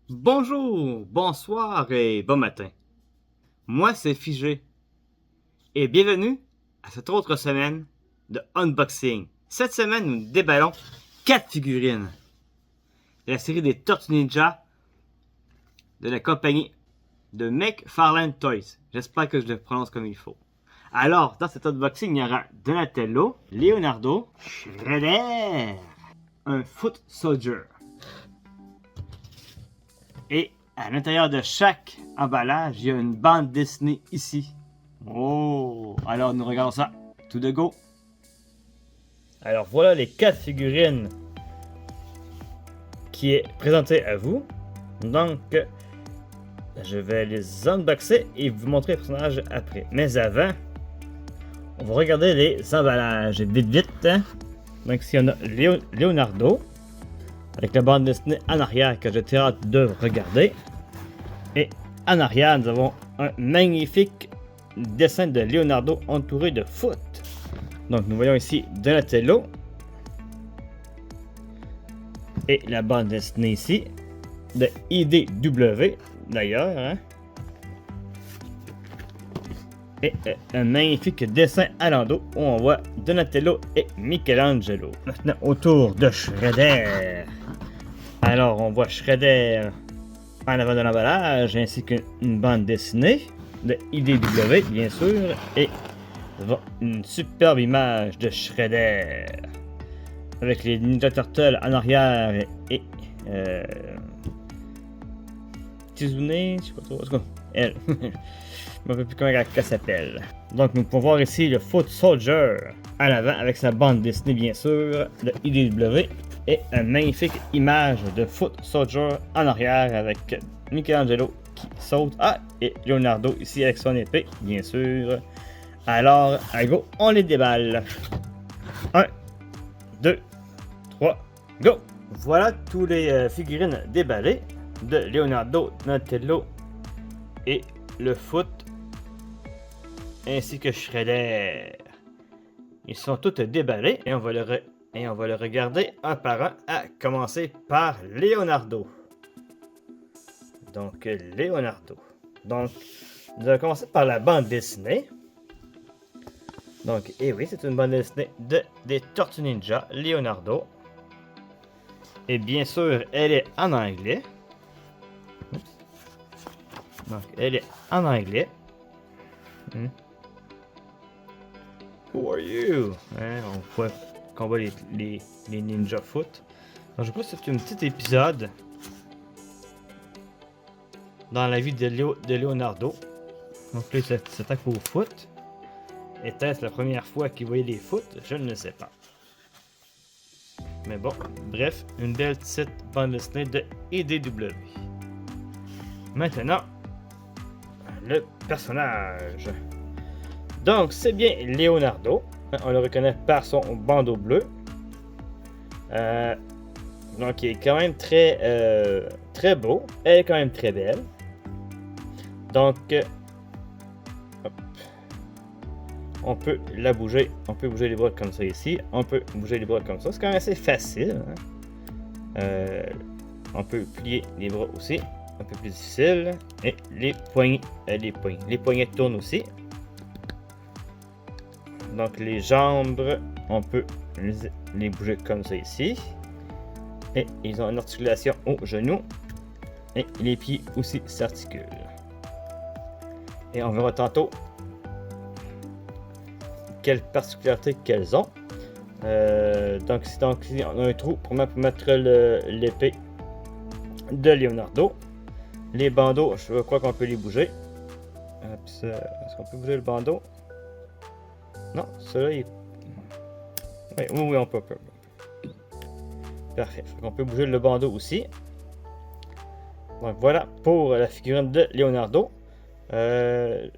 Bonjour, bonsoir et bon matin. Moi, c'est Figé. Et bienvenue à cette autre semaine de unboxing. Cette semaine, nous déballons 4 figurines de la série des Tortues Ninja de la compagnie de McFarlane Toys. J'espère que je le prononce comme il faut. Alors, dans cet unboxing, il y aura Donatello, Leonardo, Shredder, un Foot Soldier. Et à l'intérieur de chaque emballage, il y a une bande dessinée ici. Oh! Alors nous regardons ça. Tout de go. Alors voilà les 4 figurines qui est présentées à vous. Donc, je vais les unboxer et vous montrer les personnages après. Mais avant, on va regarder les emballages vite vite. Hein? Donc ici on a Leonardo avec la bande dessinée en arrière que j'ai hâte de regarder. Et en arrière, nous avons un magnifique dessin de Leonardo entouré de foot. Donc nous voyons ici Donatello. Et la bande dessinée ici de IDW d'ailleurs. Hein? Et un magnifique dessin à l'endos où on voit Donatello et Michelangelo. Maintenant autour de Shredder. Alors on voit Shredder en avant de l'emballage ainsi qu'une bande dessinée de IDW bien sûr et une superbe image de Shredder avec les Ninja Turtles en arrière et Tizune, je sais pas trop, en tout cas, elle. Je ne me rappelle plus comment elle s'appelle. Donc nous pouvons voir ici le Foot Soldier en avant avec sa bande dessinée bien sûr de IDW et une magnifique image de Foot Soldier en arrière avec Michelangelo qui saute. Ah, et Leonardo ici avec son épée, bien sûr. Alors, allez go, on les déballe. 1, 2, 3, go! Voilà tous les figurines déballées de Leonardo, Donatello et le Foot ainsi que Shredder. Ils sont tous déballés et on va le regarder un par un, à commencer par Leonardo. Donc, Leonardo. Donc, nous allons commencer par la bande dessinée. Donc, et oui, c'est une bande dessinée des Tortues Ninja, Leonardo. Et bien sûr, elle est en anglais. Donc, elle est en anglais. Who are you? Hein, on voit qu'on voit les Ninja Foot. Donc, je crois que c'est un petit épisode dans la vie de Leonardo. Donc là, il s'attaque au foot. Était-ce la première fois qu'il voyait les foot? Je ne sais pas. Mais bon, bref, une belle petite bande dessinée de IDW. Maintenant, le personnage. Donc, c'est bien Leonardo. On le reconnaît par son bandeau bleu. Donc, il est quand même très beau. Elle est quand même très belle. Donc, on peut la bouger. On peut bouger les bras comme ça ici. On peut bouger les bras comme ça. C'est quand même assez facile. Hein? On peut plier les bras aussi. Un peu plus difficile. Et les poignets. Les poignets tournent aussi. Donc les jambes, on peut les bouger comme ça ici. Et ils ont une articulation au genou. Et les pieds aussi s'articulent. Et on verra tantôt quelles particularités qu'elles ont. Donc ici on a un trou pour mettre l'épée de Leonardo. Les bandeaux, je crois qu'on peut les bouger. Est-ce qu'on peut bouger le bandeau? Non, celui-là il... Oui, on peut. Parfait. On peut bouger le bandeau aussi. Donc voilà pour la figurine de Leonardo. Je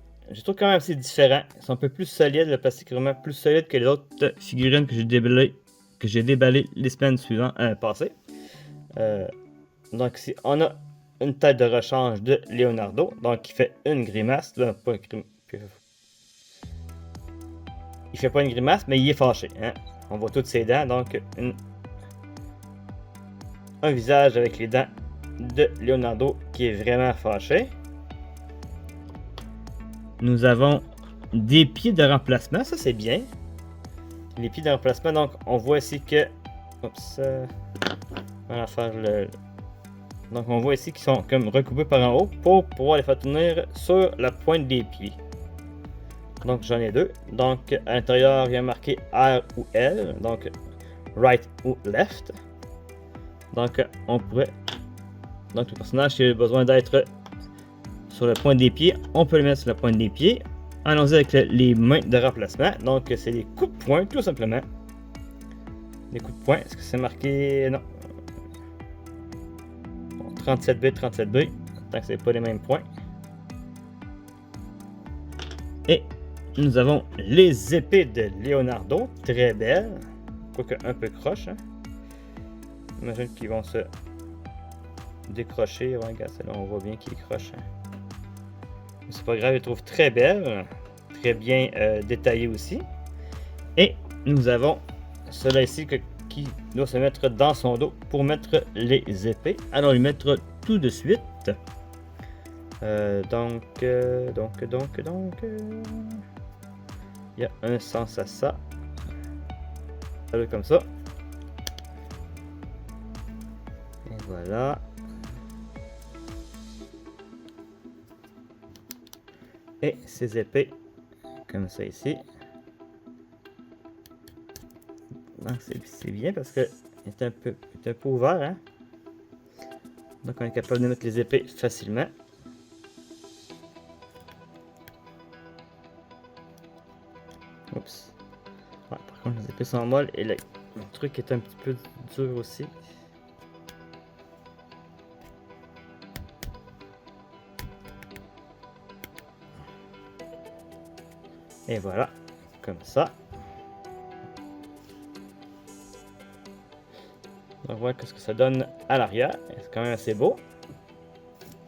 trouve quand même assez différent. Ils sont un peu plus solides. Le plastique est vraiment plus solide que les autres figurines que j'ai déballées les semaines suivantes passées. Donc ici, on a une tête de rechange de Leonardo. Donc il fait une grimace. Il fait pas une grimace, mais il est fâché. Hein? On voit toutes ses dents, donc un visage avec les dents de Leonardo qui est vraiment fâché. Nous avons des pieds de remplacement, ça c'est bien. Les pieds de remplacement, donc on voit ici que... Oups, on va faire le... Donc on voit ici qu'ils sont comme recoupés par en haut pour pouvoir les faire tenir sur la pointe des pieds. Donc j'en ai deux. Donc à l'intérieur il y a marqué R ou L, donc right ou left. Donc on pourrait... Donc le personnage qui a besoin d'être sur la pointe des pieds, on peut le mettre sur la pointe des pieds. Allons-y avec les mains de remplacement. Donc c'est des coups de poing tout simplement. Des coups de poing, est-ce que c'est marqué? Non. Bon, 37B, 37B, tant que c'est pas les mêmes points. Et nous avons les épées de Leonardo, très belles, quoique un peu croche. Hein. J'imagine qu'ils vont se décrocher. Ouais, regarde, là on voit bien qu'ils crochent. Hein. C'est pas grave, je les trouve très belles, très bien détaillées aussi. Et nous avons cela ici qui doit se mettre dans son dos pour mettre les épées. Allons lui mettre tout de suite. Donc, il y a un sens à ça. Ça va comme ça. Et voilà. Et ces épées, comme ça ici. C'est bien parce que c'est un peu ouvert. Hein? Donc on est capable de mettre les épées facilement. Oups. Ouais, par contre, les épées sont molles et le truc est un petit peu dur aussi. Et voilà, comme ça. On va voir ce que ça donne à l'arrière. C'est quand même assez beau.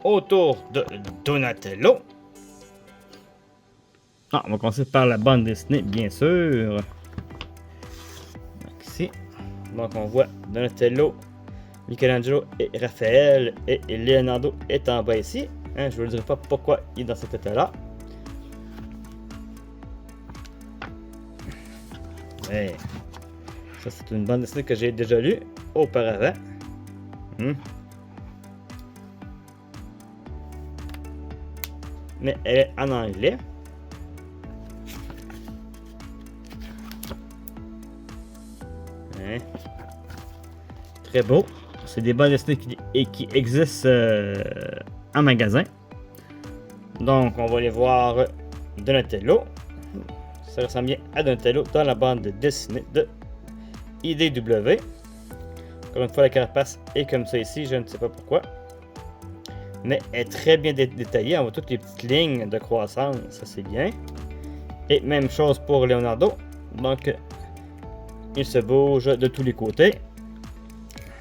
Autour de Donatello. Ah, on va commencer par la bande dessinée, bien sûr. Donc, ici. Donc, on voit Donatello, Michelangelo et Raphaël. Et Leonardo est en bas ici. Hein, je ne vous dirai pas pourquoi il est dans cet état-là. Ouais. Ça, c'est une bande dessinée que j'ai déjà lue auparavant. Mais elle est en anglais. Ouais. Très beau. C'est des bandes dessinées qui existent en magasin. Donc, on va aller voir Donatello. Ça ressemble bien à Donatello dans la bande dessinée de IDW. Encore une fois, la carapace est comme ça ici, je ne sais pas pourquoi. Mais elle est très bien détaillée, on voit toutes les petites lignes de croissance, ça c'est bien. Et même chose pour Leonardo. Donc, il se bouge de tous les côtés.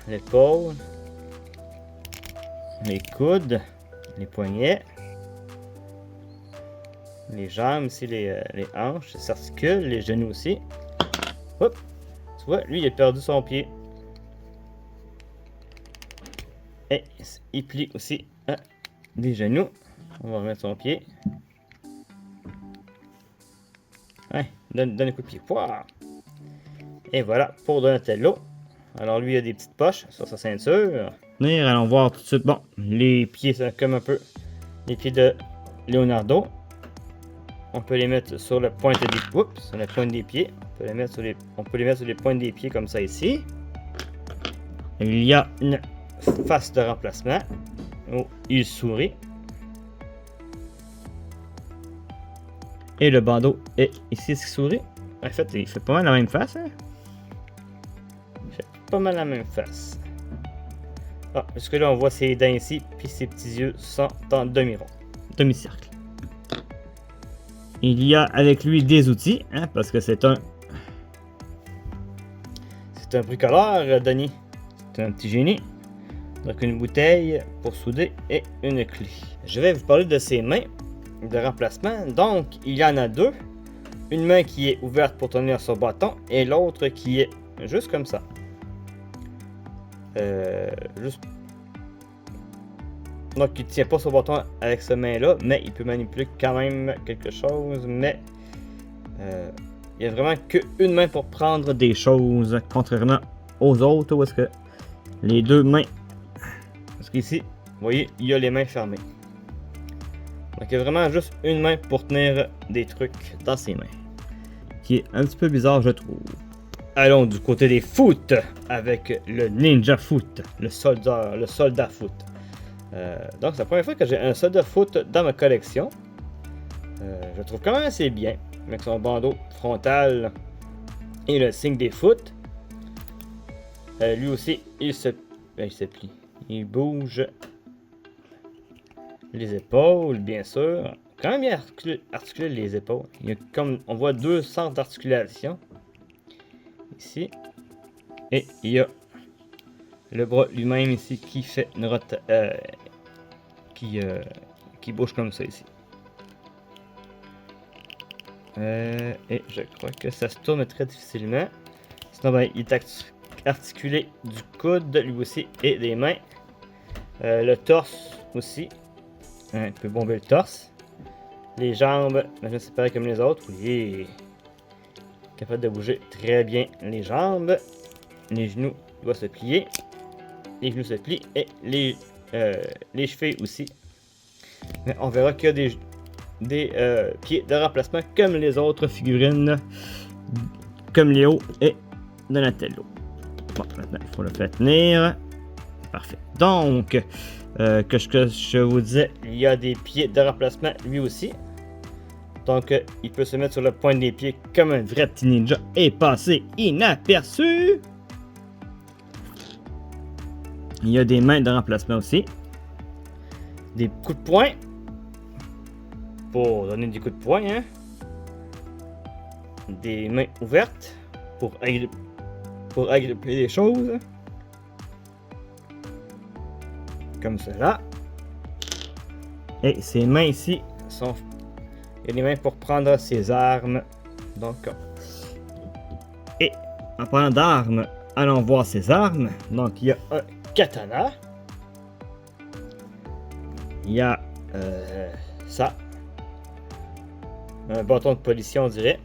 L'épaule, les coudes, les poignets, les jambes ici, les hanches, les articules, les genoux aussi. Hop! Tu vois, lui, il a perdu son pied. Et il plie aussi les genoux. On va remettre son pied. Ouais, donne un coup de pied. Pouah! Et voilà pour Donatello. Alors lui, il a des petites poches sur sa ceinture. Allons voir tout de suite. Bon, les pieds, c'est comme un peu les pieds de Leonardo. On peut les mettre sur la pointe des pieds. Oups, sur la pointe des pieds. On peut les mettre sur les pointes des pieds comme ça ici. Il y a une face de remplacement où il sourit. Et le bandeau est ici ce qui sourit. En fait, il fait pas mal la même face. Hein? Il fait pas mal la même face. Ah, jusque là on voit ses dents ici, puis ses petits yeux sont en demi-rond, demi-cercle. Il y a avec lui des outils, hein, parce que c'est un bricoleur, Denis. C'est un petit génie. Donc une bouteille pour souder et une clé. Je vais vous parler de ses mains de remplacement. Donc il y en a deux. Une main qui est ouverte pour tenir son bâton et l'autre qui est juste comme ça. Juste Donc il tient pas son bâton avec sa main là, mais il peut manipuler quand même quelque chose, mais il y a vraiment qu'une main pour prendre des choses, contrairement aux autres où est-ce que les deux mains, parce qu'ici, vous voyez, il y a les mains fermées. Donc il y a vraiment juste une main pour tenir des trucs dans ses mains, qui est un petit peu bizarre je trouve. Allons du côté des foot avec le Ninja Foot, le soldat foot. Donc c'est la première fois que j'ai un soldat foot dans ma collection. Je le trouve quand même assez bien, avec son bandeau frontal et le signe des foot. Lui aussi, il se plie. Il bouge les épaules, bien sûr. Quand même bien articulé les épaules. Il y a comme, on voit deux centres d'articulation. Ici. Et il y a le bras lui-même ici qui fait une qui bouge comme ça ici. Et je crois que ça se tourne très difficilement. Sinon, ben, il est articulé du coude, lui aussi, et des mains. Le torse aussi. Il peut bomber le torse. Les jambes, ben, c'est pareil comme les autres. Oui. Capable de bouger très bien les jambes. Les genoux doivent se plier. Les genoux se plient. Et les chevilles aussi. Mais on verra qu'il y a des pieds de remplacement comme les autres figurines. Comme Léo et Donatello. Bon, maintenant, il faut le faire tenir. Parfait. Donc, que je vous disais, il y a des pieds de remplacement lui aussi. Donc, il peut se mettre sur le point des pieds comme un vrai petit ninja et passer inaperçu. Il y a des mains de remplacement aussi. Des coups de poing. Pour donner des coups de poing, hein. Des mains ouvertes pour agripper les choses. Comme cela. Et ces mains ici sont... Il y a des mains pour prendre ses armes. Donc... Et en parlant d'armes, allons voir ses armes. Donc il y a un katana. Il y a ça. Un bâton de policier on dirait.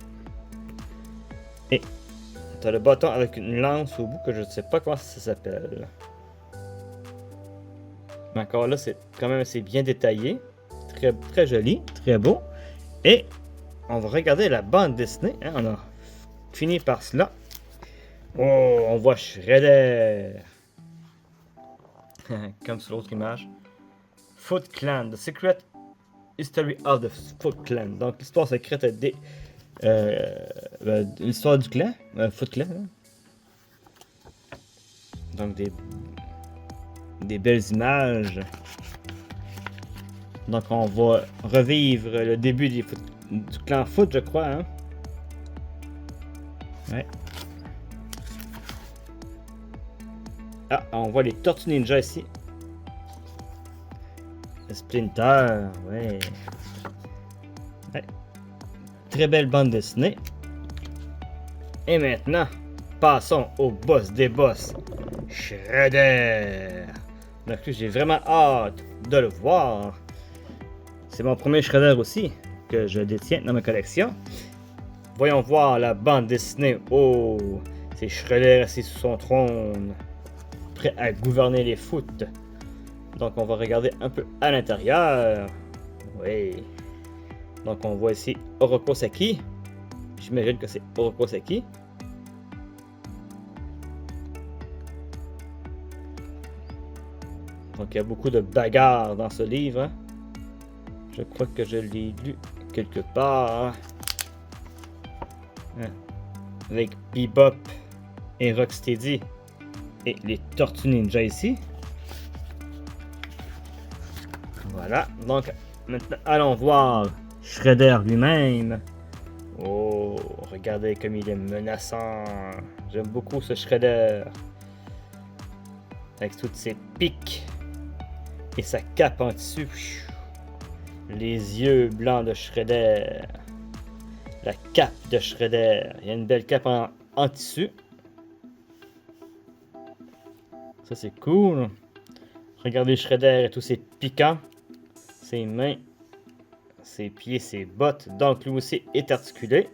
Et tu as le bâton avec une lance au bout que je ne sais pas comment ça s'appelle. Mais encore là, c'est quand même assez bien détaillé. Très, très joli, très beau. Et on va regarder la bande dessinée. Hein, on a fini par cela. Oh, on voit Shredder. Comme sur l'autre image. Foot Clan, The Secret History of the Foot Clan. Donc l'histoire secrète des... l'histoire du clan, Foot Clan. Hein. Donc des belles images. Donc on va revivre le début du clan Foot, je crois. Hein? Ouais. Ah, on voit les Tortues Ninja ici. Splinter, ouais. Ouais. Très belle bande dessinée. Et maintenant, passons au boss des boss, Shredder. Donc j'ai vraiment hâte de le voir. C'est mon premier Shredder aussi que je détiens dans ma collection. Voyons voir la bande dessinée. Oh, c'est Shredder assis sur son trône, prêt à gouverner les foot. Donc on va regarder un peu à l'intérieur. Oui. Donc on voit ici Oroku-Saki. J'imagine que c'est Oroku-Saki. Donc il y a beaucoup de bagarres dans ce livre. Hein. Je crois que je l'ai lu quelque part. Hein. Avec Bebop et Rocksteady et les Tortues Ninja ici. Voilà, donc maintenant allons voir Shredder lui-même. Oh, regardez comme il est menaçant. J'aime beaucoup ce Shredder. Avec toutes ses piques et sa cape en tissu. Les yeux blancs de Shredder. La cape de Shredder. Il y a une belle cape en tissu. Ça c'est cool. Regardez Shredder et tous ses piquants. Ses mains, ses pieds, ses bottes. Donc lui aussi est articulé.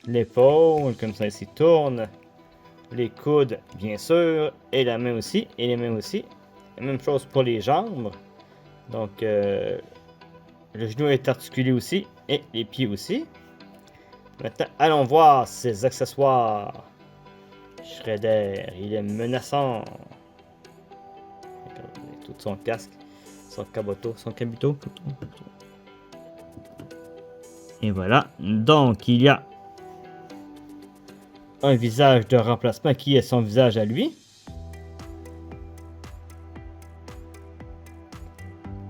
L'épaule, comme ça ici, tourne. Les coudes, bien sûr. Et la main aussi. Et les mains aussi. La même chose pour les jambes. Donc, le genou est articulé aussi. Et les pieds aussi. Maintenant, allons voir ses accessoires. Shredder, il est menaçant. Regardez tout son casque. Son kabuto. Et voilà. Donc, il y a un visage de remplacement qui est son visage à lui.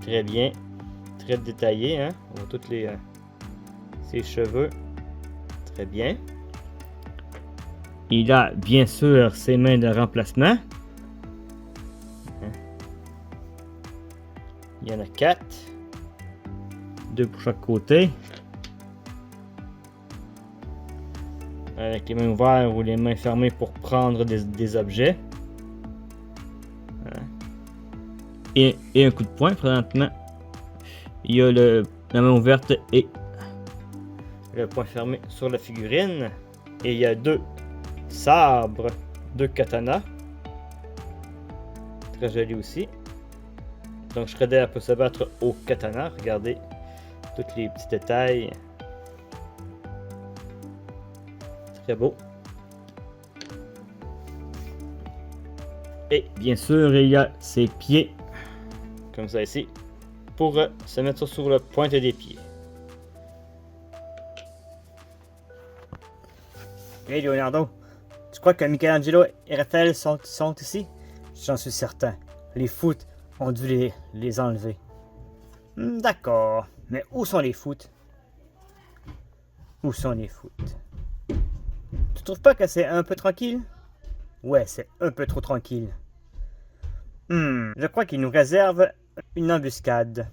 Très bien. Très détaillé, hein. On voit tous ses cheveux. Très bien. Il a bien sûr ses mains de remplacement. Il y en a 4. 2 pour chaque côté. Avec les mains ouvertes ou les mains fermées pour prendre des objets. Et un coup de poing présentement. Il y a la main ouverte et le poing fermé sur la figurine. Et il y a 2 sabres, 2 katanas. Très joli aussi. Donc Shredder peut se battre au katana. Regardez tous les petits détails. Très beau. Et bien sûr, il y a ses pieds. Comme ça ici. Pour se mettre sur la pointe des pieds. Hey Leonardo, tu crois que Michelangelo et Raphaël sont ici? J'en suis certain. Les foot ont dû les enlever. D'accord. Mais où sont les foot? Où sont les foot? Tu trouves pas que c'est un peu tranquille? Ouais, c'est un peu trop tranquille. Je crois qu'ils nous réservent une embuscade.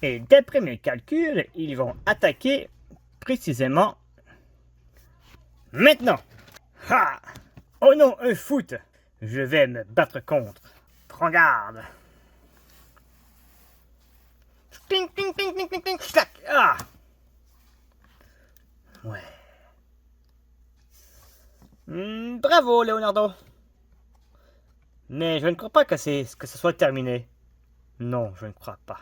Et d'après mes calculs, ils vont attaquer précisément maintenant. Ha! Oh non, un foot! Je vais me battre contre. Prends garde. Ping, ping, ping, ping, ping, ping, slack. Ah! Ouais. Bravo, Leonardo. Mais je ne crois pas que ce soit terminé. Non, je ne crois pas.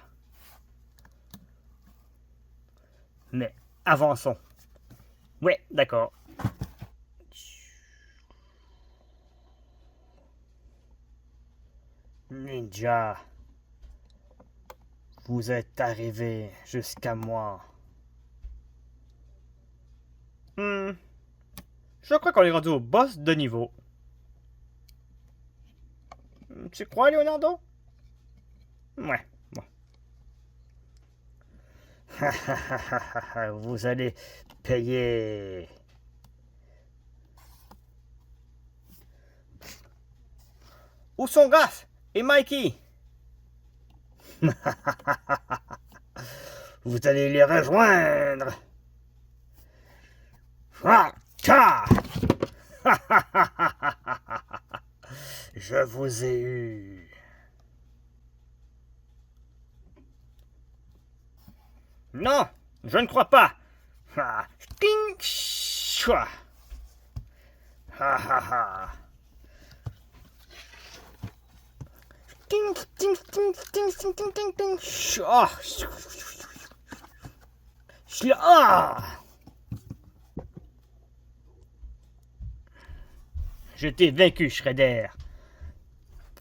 Mais avançons. Ouais, d'accord. Ninja, vous êtes arrivé jusqu'à moi. Je crois qu'on est rendu au boss de niveau. Tu crois, Leonardo? Ouais, bon. Vous allez payer. Où sont Gaff et Mikey? Vous allez les rejoindre. Je vous ai eu. Non, je ne crois pas. Je t'ai vaincu, Shredder.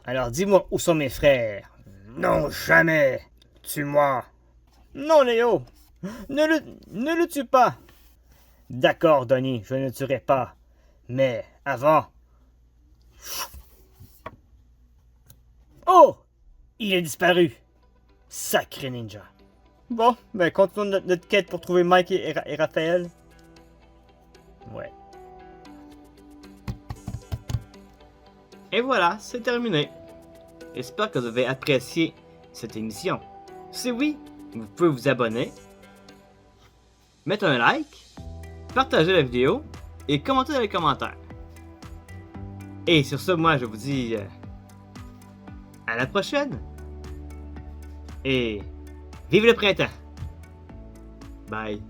Alors dis-moi où sont mes frères. Non, jamais. Tue-moi. Non, Léo. Ne le tue pas. D'accord, Donnie, je ne le tuerai pas. Mais avant... Oh! Il est disparu. Sacré ninja. Bon, ben continuons notre quête pour trouver Mike et Raphaël. Ouais. Et voilà, c'est terminé. J'espère que vous avez apprécié cette émission. Si oui, vous pouvez vous abonner, mettre un like, partager la vidéo et commenter dans les commentaires. Et sur ce, moi je vous dis À la prochaine! Et vive le printemps! Bye!